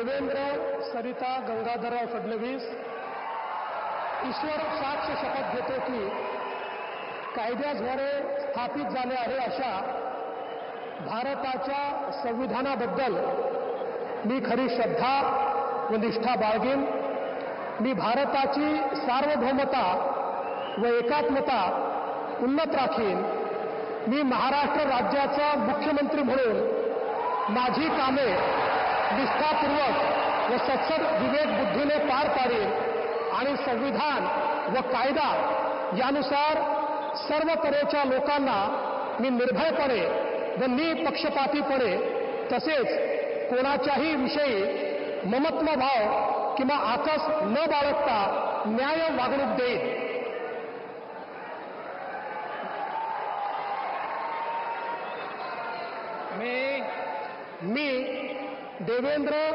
देवेंद्र सरिता गंगाधरराव फडणवीस ईश्वर साक्ष शपथ घेतो की कायद्याद्वारे स्थापित झाले आहे अशा भारताच्या संविधानाबद्दल मी खरी श्रद्धा व निष्ठा बाळगेन। मी भारताची सार्वभौमता व एकात्मता उन्नत राखीन। मी महाराष्ट्र राज्याचा मुख्यमंत्री म्हणून माझी कामे निष्ठापूर्वक व सत्सद विवेक बुद्धीने पार पाडेन आणि संविधान व कायदा यानुसार सर्व तऱ्हेच्या लोकांना मी निर्भयपणे व निपक्षपातीपणे तसेच कोणाच्याही विषयी ममत्वभाव किंवा आकस न बाळगता न्याय वागणूक देईन। मी देवेंद्र